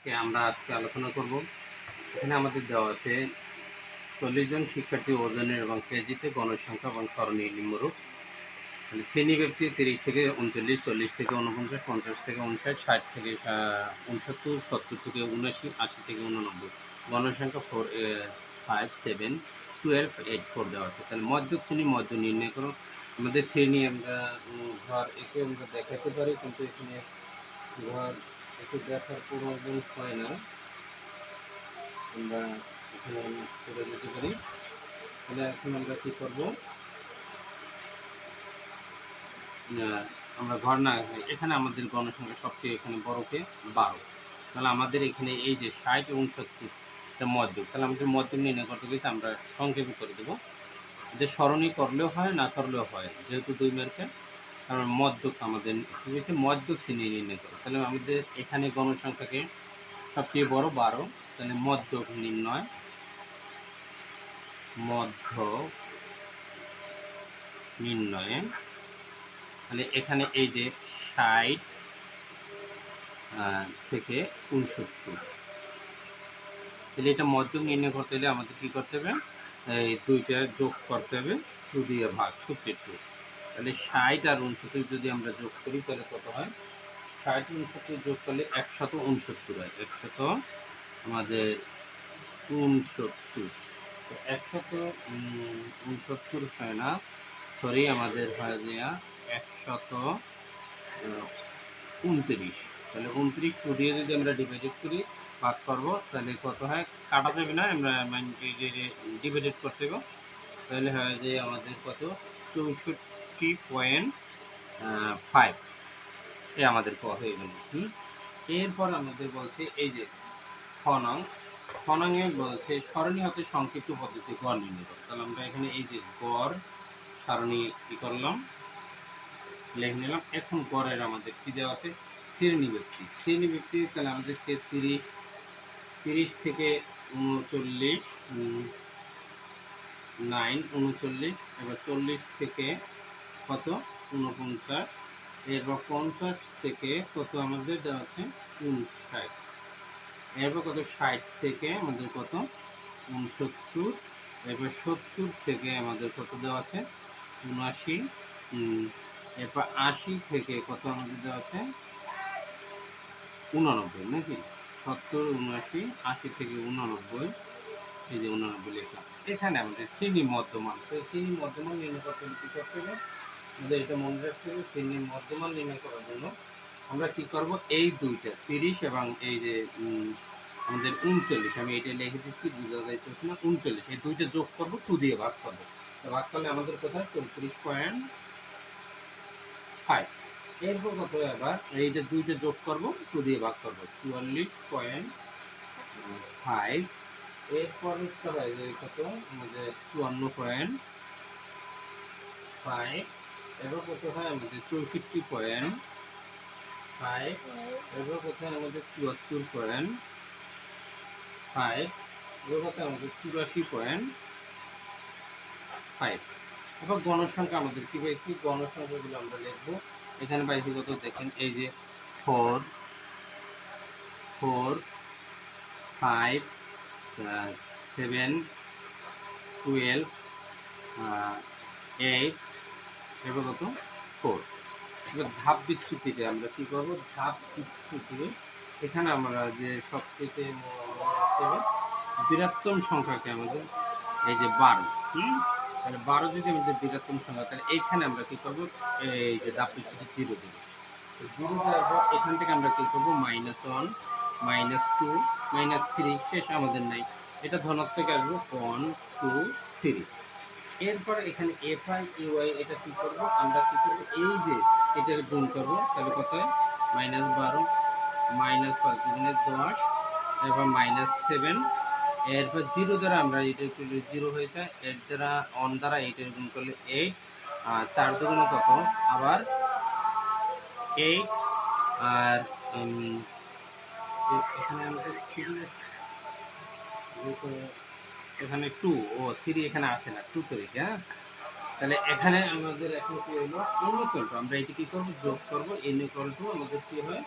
আমরা আজকে আলোচনা করব। এখানে আমাদের দেওয়া আছে 40 জন শিক্ষার্থী ওজনের এবং কেজিতে গণসংখ্যা এবং করণীয় নিম্নরূপ। মানে শ্রেণী ব্যক্তি 30 থেকে 39, 40 থেকে 49, 50 থেকে 59, 60 থেকে 69, 70 থেকে 79, 80 থেকে 89। গণসংখ্যা 4, 5, 7, 12, 8, 4 দেওয়া আছে। তাহলে মধ্য শ্রেণী মধ্য নির্ণয় করো। আমাদের শ্রেণী আমরা ঘর একে আমরা দেখাতে পারি, কিন্তু এখানে ঘর একে দেখার প্রয়োজন হয় না। আমরা এখানে করে দিতে পারি। তাহলে এখন আমরা কী করবো, আমরা ঘর না, এখানে আমাদের গণসংখ্যা সবচেয়ে এখানে বড়কে 12। তাহলে আমাদের এখানে এই যে 60 এবং 70 মধ্যক, তাহলে আমাদের মধ্যক নির্ণয় করতে গেছে আমরা সংক্ষেপে করে দেবো। যে সরণী করলেও হয়, না করলেও হয়, যেহেতু 2 মার্কে। কারণ মধ্যক আমাদের কী হয়েছে, মধ্যক শ্রেণী নির্ণয় করো। তাহলে আমাদের এখানে গণসংখ্যাকে সবচেয়ে বড় 12, তাহলে মধ্যক নির্ণয়, মধ্যক নির্ণয়ে। তাহলে এখানে এই যে 60 থেকে 69, তাহলে এটা মধ্যক নির্ণয় করতে হলে আমাদের কী করতে হবে, এই দুইটা যোগ করতে হবে, 2 দিয়ে ভাগ, সূত্রের 2। তাহলে 60 আর 69 যদি আমরা যোগ করি তাহলে কত হয়, 60 69 যোগ করলে 169 হয়। 100 আমাদের 69, 169 হয় না, সরি, আমাদের হয় যে 129। তাহলে 29 2 দিয়ে যদি আমরা ডিভাইডেড করি, ভাগ করবো, তাহলে কত হয়, কাটা যাবে না, আমরা ডিভাইডেড করতে হবে। তাহলে হয় যে আমাদের কত, 64.5 এ আমাদের হয়ে গেল। এরপর আমাদের বলছে এই যে খনঙে বলছে সরণী হতে সংক্ষিপ্ত পদ্ধতি গড় নির্ণয় করো। তাহলে আমরা এখানে এই যে গড় সারণী কী করলাম, লিখে নিলাম। এখন গড়ের আমাদের কী দেওয়া আছে, শ্রেণী ব্যক্তি। তাহলে আমাদেরকে 30 থেকে 39, 39, এবার 40 থেকে কত, 49, এরপর 50 থেকে কত আমাদের দেওয়া আছে, 59, এরপর কত, 60 থেকে আমাদের কত, 69, এরপর 70 থেকে আমাদের কত দেওয়া আছে, 79, এরপর 80 থেকে কত আমাদের দেওয়া আছে, 89, নাকি 70, 79, 80 থেকে 89, এই যে 89 লিখলাম। এখানে আমাদের শ্রেণী মধ্যমান, তো শ্রেণী মধ্যমান নির্ণয় করতে কী করতে হবে, আমাদের এটা মনে রাখতে হবে। শ্রেণী মধ্যমান নির্ণয় করার জন্য আমরা কী করব, এই দুইটা 30 এবং এই যে আমাদের 39, আমি এটা লিখে দিচ্ছি, বোঝা যাইতেছে না, 39, এই দুইটা যোগ করব, 2 দিয়ে ভাগ করবো। ভাগ করলে আমাদের কোথায়, 34.5। এরপর কত, এবার এই যে দুইটা যোগ করব, 2 দিয়ে ভাগ করবো, 44.5। এরপর হয় যে কত, আমাদের 54.5। এরপর কত হয় আমাদের 64.5। এরপর কত হয় আমাদের 74.5। এরপর কত আমাদের 84.5। এবার গণসংখ্যা আমাদের কী পাইছি, গণসংখ্যাগুলো আমরা লিখবো। এখানে পাইছি কত দেখেন, এই যে 4, 5, 7, 12, 8, এবার কত, 4। এবার ধাপ বিচ্যুতিতে আমরা কী করবো, ধাপ বিচ্যুতিতে এখানে আমরা যে সবথেকে বৃহত্তম সংখ্যাকে আমাদের এই যে 12, তাহলে 12 যদি আমাদের বৃহত্তম সংখ্যা, তাহলে এইখানে আমরা কী করবো, এই যে ধাপ বিচ্যুতি 0 দেবো। 0 দেওয়ার পর এখান থেকে আমরা কী করবো, -1, -2, -3, শেষ আমাদের নাই, এটা ধনাত্মক আসবো, 1, 2, 3। এরপর এখানে FI EY এটা কী করবো, আমরা কী করবো, এই যে এটার গুণ করবো, তাহলে কত হয়, -12, -5 × 10, এরপর -7, এরপর 0 দ্বারা আমরা এটা করলে 0 হয়ে যায়, 8 দ্বারা 1 দ্বারা 8 গুণ করলে 8, আর 4 দুগুণে কত, আবার 8, আর এখানে আমাদের 3, এখানে 2, ও 3 এখানে আসে না, 2 তৈরি, হ্যাঁ। তাহলে এখানে আমাদের এখন কী হলো, n = আমরা এটি কী করবো, যোগ করবো, n = আমাদের কী হয়,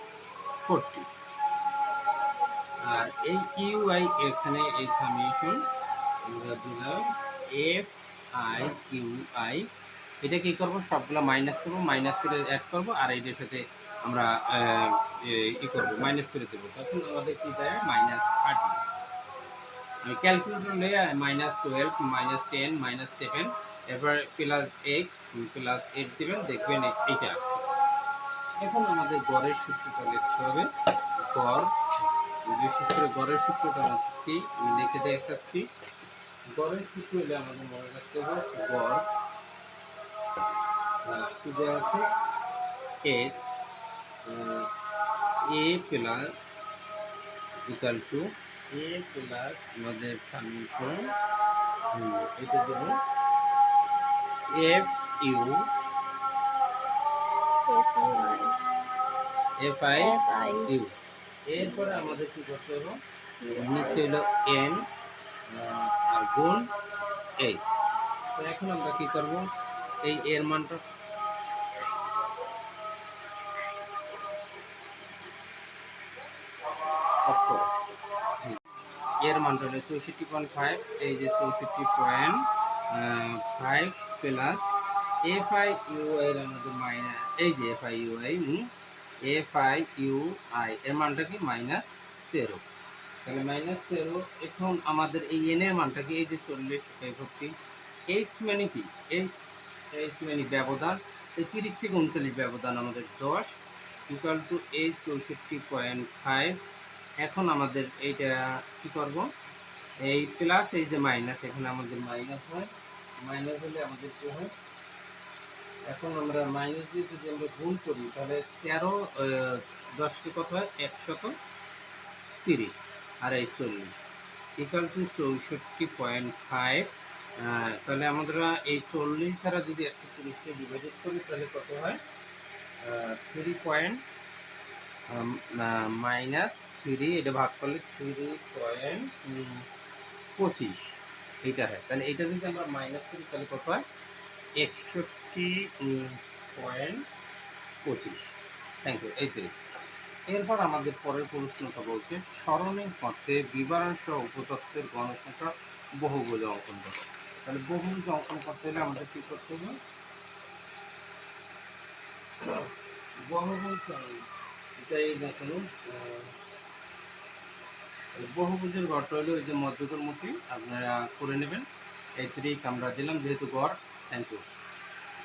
40। আর এই কিউআই এখানে এই সামেশন আমরা দিলাম এফ আই কিউ আই, এটা কি করবো সবগুলো মাইনাস করবো, মাইনাস করে অ্যাড করবো আর এটার সাথে আমরা ই করবো মাইনাস করে দেবো, তখন আমাদের কি দেয় -30। ক্যালকুলেটর নিয়ে -12 -10 -7 এরপর +8 +8 দেবেন, দেখবেন এইটা আসছে। এখন আমাদের গড়ের সূত্রটা লিখতে হবে। গড়, বিশেষ করে গড়ের সূত্রটা কি আমি লিখে দেখাচ্ছি। গড়ের সূত্র হলে আমাদের মনে রাখতে হবে গড় কি দেওয়া আছে x a plus equal to a plus আমাদের সামেশন এটা দেব f u f i u। এরপরে আমাদের কি করতে হবে, নিচে হলো n আর গুণ h। তো এখন আমরা কি করব, এই এর মানটা এর মানটা হলো 64.5, এই যে 64.5 প্লাস এফ আই ইউ এর আমাদের মাইনাস, এই যে এফ আই ইউ আই এর মানটা কি -13, তাহলে -13। এখন আমাদের এই এন এর মানটা কি, এই যে 40 এইচ মানে কি, এইচ মানে ব্যবধান, এই 30 থেকে 39 ব্যবধান আমাদের 10 ইকুয়াল টু এই 64.5। এখন আমাদের এইটা কি করব, এই প্লাস এই যে মাইনাস, এখানে আমাদের মাইনাস হয়, মাইনাস হলে আমাদের কি হয়, এখন আমরা মাইনাস দিয়ে যদি আমরা গুণ করি তাহলে 13 10 কত হয় 130 আর এই 40 ইকুয়াল টু 64.5। তাহলে আমরা এই 40 দ্বারা যদি 130কে ডিভাইডেড করি তাহলে কত হয়, 3 এটা ভাগ করলে 3.25 এইটা হয়। তাহলে এটা যদি আমরা মাইনাস করি তাহলে কত হয়, 61.25। Thank you. এই তো এরপর আমাদের পরের প্রশ্নটা বলছে সরণের পথে বিবরণ সহ উপতত্ত্বের গণসংখ্যা বহুভুজ অঙ্কন করো। তাহলে বহুভুজ অঙ্কন করতে হলে আমাদের কি করতে হবে, বহুভুজ এটাই দেখুন, বহুভুজের গড়টা হলো ওই যে মধ্যকের মতোই আপনারা করে নেবেন। এই ট্রিক আমরা দিলাম যেহেতু গড়। Thank you.